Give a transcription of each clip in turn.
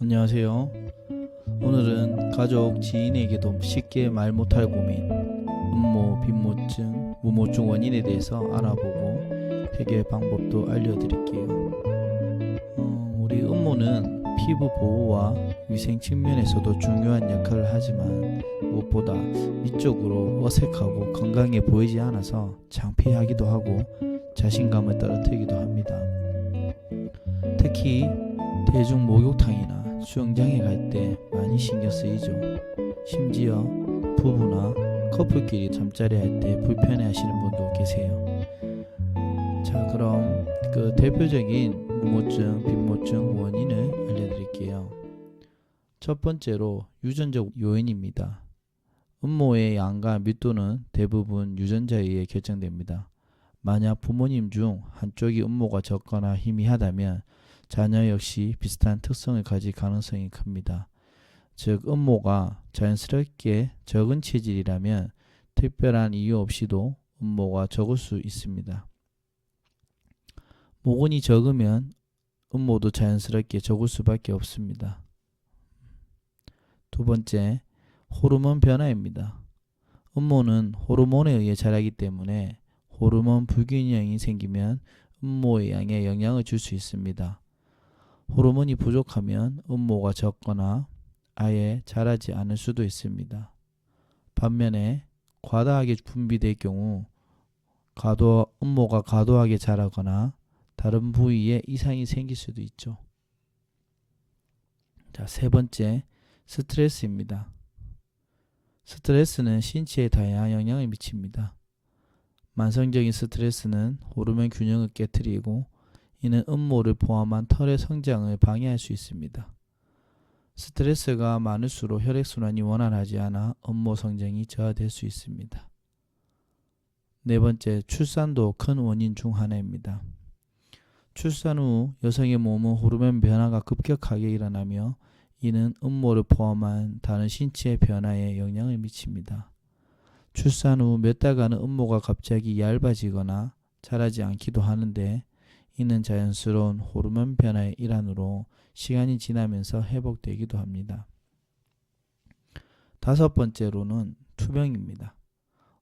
안녕하세요. 오늘은 가족, 지인에게도 쉽게 말 못할 고민, 음모, 빈모증, 무모증 원인에 대해서 알아보고 해결 방법도 알려드릴게요. 우리 음모는 피부 보호와 위생 측면에서도 중요한 역할을 하지만 무엇보다 이쪽으로 어색하고 건강해 보이지 않아서 창피하기도 하고 자신감을 떨어뜨리기도 합니다. 특히 대중 목욕탕이나 수영장에 갈 때 많이 신경 쓰이죠. 심지어 부부나 커플끼리 잠자리 할 때 불편해 하시는 분도 계세요. 자, 그럼 그 대표적인 무모증, 빈모증 원인을 알려드릴게요. 첫 번째로 유전적 요인입니다. 음모의 양과密도는 대부분 유전자에 의해 결정됩니다. 만약 부모님 중 한쪽이 음모가 적거나 희미하다면 자녀 역시 비슷한 특성을 가질 가능성이 큽니다. 즉, 음모가 자연스럽게 적은 체질이라면 특별한 이유 없이도 음모가 적을 수 있습니다. 모근이 적으면 음모도 자연스럽게 적을 수밖에 없습니다. 두 번째, 호르몬 변화입니다. 음모는 호르몬에 의해 자라기 때문에 호르몬 불균형이 생기면 음모의 양에 영향을 줄 수 있습니다. 호르몬이 부족하면 음모가 적거나 아예 자라지 않을 수도 있습니다. 반면에 과다하게 분비될 경우 음모가 과도하게 자라거나 다른 부위에 이상이 생길 수도 있죠. 자, 세 번째, 스트레스입니다. 스트레스는 신체에 다양한 영향을 미칩니다. 만성적인 스트레스는 호르몬 균형을 깨트리고 이는 음모를 포함한 털의 성장을 방해할 수 있습니다. 스트레스가 많을수록 혈액순환이 원활하지 않아 음모 성장이 저하될 수 있습니다. 네 번째, 출산도 큰 원인 중 하나입니다. 출산 후 여성의 몸은 호르몬 변화가 급격하게 일어나며 이는 음모를 포함한 다른 신체 변화에 영향을 미칩니다. 출산 후 몇 달간은 음모가 갑자기 얇아지거나 자라지 않기도 하는데 이는 자연스러운 호르몬 변화의 일환으로 시간이 지나면서 회복되기도 합니다. 다섯 번째로는 투병입니다.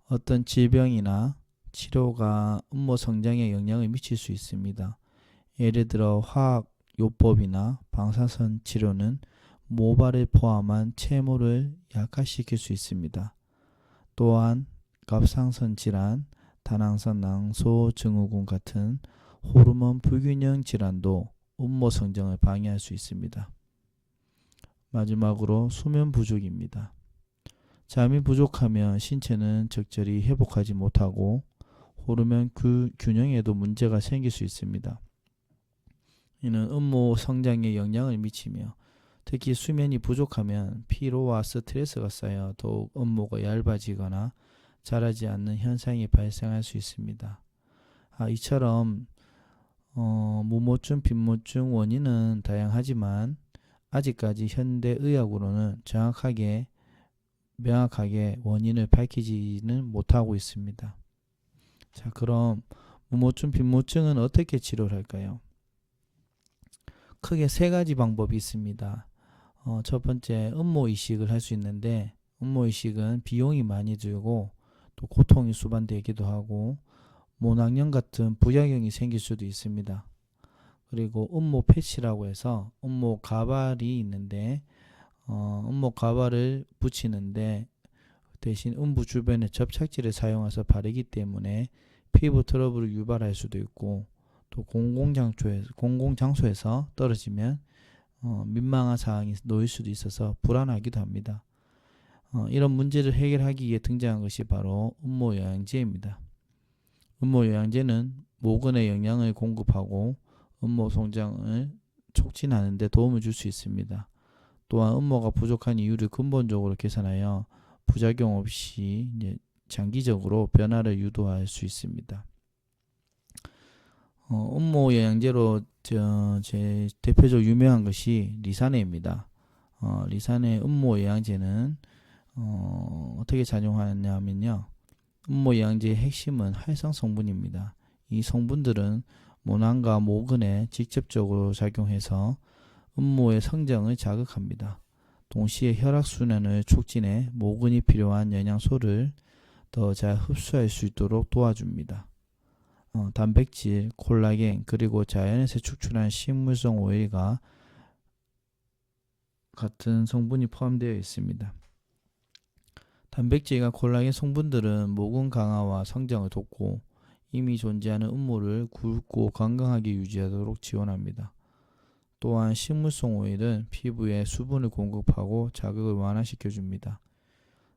어떤 질병이나 치료가 음모 성장에 영향을 미칠 수 있습니다. 예를 들어 화학요법이나 방사선 치료는 모발을 포함한 채모를 약화시킬 수 있습니다. 또한 갑상선 질환, 다낭성 낭소 증후군 같은 호르몬 불균형 질환도 음모 성장을 방해할 수 있습니다. 마지막으로 수면 부족입니다. 잠이 부족하면 신체는 적절히 회복하지 못하고 호르몬 균형에도 문제가 생길 수 있습니다. 이는 음모 성장에 영향을 미치며 특히 수면이 부족하면 피로와 스트레스가 쌓여 더욱 음모가 얇아지거나 자라지 않는 현상이 발생할 수 있습니다. 이처럼 무모증, 빈모증 원인은 다양하지만 아직까지 현대의학으로는 명확하게 원인을 밝히지는 못하고 있습니다. 자, 그럼 무모증, 빈모증은 어떻게 치료를 할까요? 크게 세 가지 방법이 있습니다. 첫 번째, 음모이식을 할 수 있는데 음모이식은 비용이 많이 들고 또 고통이 수반되기도 하고 모낭염 같은 부작용이 생길 수도 있습니다. 그리고 음모 패치라고 해서 음모 가발이 있는데 음모 가발을 붙이는데 대신 음부 주변에 접착제를 사용해서 바르기 때문에 피부 트러블을 유발할 수도 있고 또 공공장소에서 떨어지면 민망한 상황이 놓일 수도 있어서 불안하기도 합니다. 이런 문제를 해결하기 위해 등장한 것이 바로 음모영양제입니다. 음모영양제는 모근에 영양을 공급하고 음모 성장을 촉진하는 데 도움을 줄 수 있습니다. 또한 음모가 부족한 이유를 근본적으로 개선하여 부작용 없이 장기적으로 변화를 유도할 수 있습니다. 음모 영양제로 제 대표적으로 유명한 것이 리사네입니다. 리사네 음모 영양제는 어떻게 작용하냐면요. 음모 영양제의 핵심은 활성 성분입니다. 이 성분들은 모낭과 모근에 직접적으로 작용해서 음모의 성장을 자극합니다. 동시에 혈액순환을 촉진해 모근이 필요한 영양소를 더 잘 흡수할 수 있도록 도와줍니다. 단백질, 콜라겐, 그리고 자연에서 축출한 식물성 오일과 같은 성분이 포함되어 있습니다. 단백질과 콜라겐 성분들은 모근 강화와 성장을 돕고 이미 존재하는 음모를 굵고 건강하게 유지하도록 지원합니다. 또한 식물성 오일은 피부에 수분을 공급하고 자극을 완화시켜줍니다.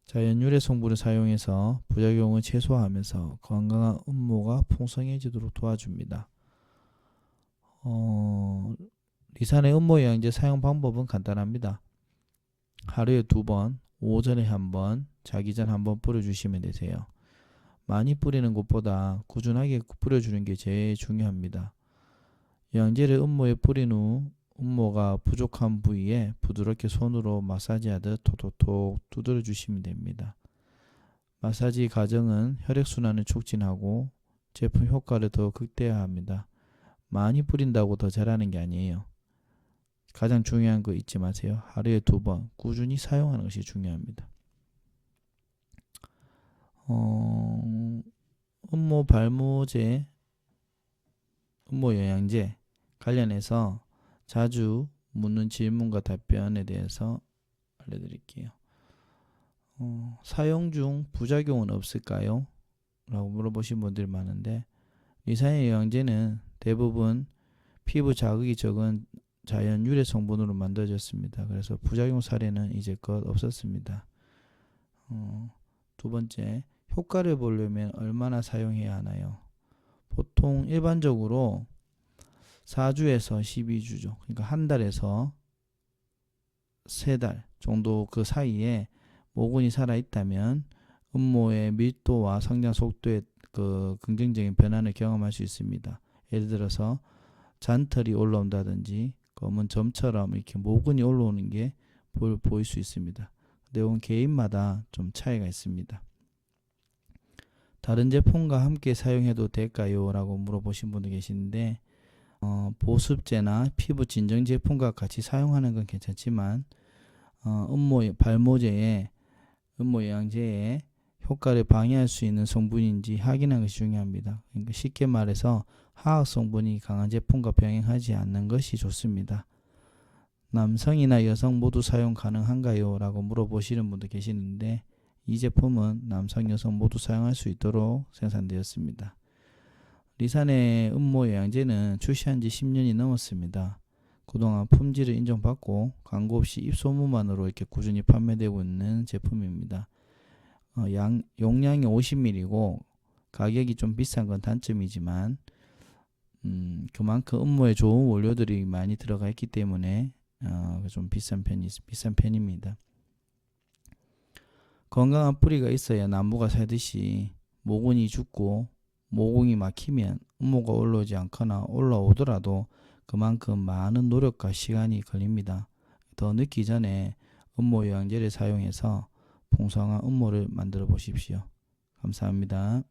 자연 유래 성분을 사용해서 부작용을 최소화하면서 건강한 음모가 풍성해지도록 도와줍니다. 리산의 음모 영양제 사용 방법은 간단합니다. 하루에 2번, 오전에 1번, 자기 전 1번 뿌려주시면 되세요. 많이 뿌리는 것보다 꾸준하게 뿌려주는 게 제일 중요합니다. 영양제를 음모에 뿌린 후 음모가 부족한 부위에 부드럽게 손으로 마사지하듯 톡톡톡 두드려 주시면 됩니다. 마사지 과정은 혈액순환을 촉진하고 제품 효과를 더 극대화합니다. 많이 뿌린다고 더 잘하는 게 아니에요. 가장 중요한 거 잊지 마세요. 하루에 2번 꾸준히 사용하는 것이 중요합니다. 음모 발모제, 음모 영양제 관련해서 자주 묻는 질문과 답변에 대해서 알려드릴게요. 사용 중 부작용은 없을까요? 라고 물어보신 분들이 많은데, 리산의 영양제는 대부분 피부 자극이 적은 자연 유래 성분으로 만들어졌습니다. 그래서 부작용 사례는 이제껏 없었습니다. 2번째, 효과를 보려면 얼마나 사용해야 하나요? 보통 일반적으로 4주에서 12주죠. 그러니까 한 달에서 3달 정도 그 사이에 모근이 살아있다면 음모의 밀도와 성장 속도에 그 긍정적인 변화를 경험할 수 있습니다. 예를 들어서 잔털이 올라온다든지 검은 점처럼 이렇게 모근이 올라오는 게 보일 수 있습니다. 근데 이건 개인마다 좀 차이가 있습니다. 다른 제품과 함께 사용해도 될까요? 라고 물어보신 분도 계시는데, 보습제나 피부 진정 제품과 같이 사용하는 건 괜찮지만 발모제에 음모 영양제의 효과를 방해할 수 있는 성분인지 확인하는 것이 중요합니다. 그러니까 쉽게 말해서 화학 성분이 강한 제품과 병행하지 않는 것이 좋습니다. 남성이나 여성 모두 사용 가능한가요? 라고 물어보시는 분도 계시는데, 이 제품은 남성, 여성 모두 사용할 수 있도록 생산되었습니다. 리산의 음모 영양제는 출시한 지 10년이 넘었습니다. 그동안 품질을 인정받고 광고 없이 입소문만으로 이렇게 꾸준히 판매되고 있는 제품입니다. 용량이 50ml고 가격이 좀 비싼 건 단점이지만 그만큼 음모에 좋은 원료들이 많이 들어가 있기 때문에 좀 비싼 편입니다. 건강한 뿌리가 있어야 나무가 살듯이 모근이 죽고 모공이 막히면 음모가 올라오지 않거나 올라오더라도 그만큼 많은 노력과 시간이 걸립니다. 더 늦기 전에 음모 영양제를 사용해서 풍성한 음모를 만들어 보십시오. 감사합니다.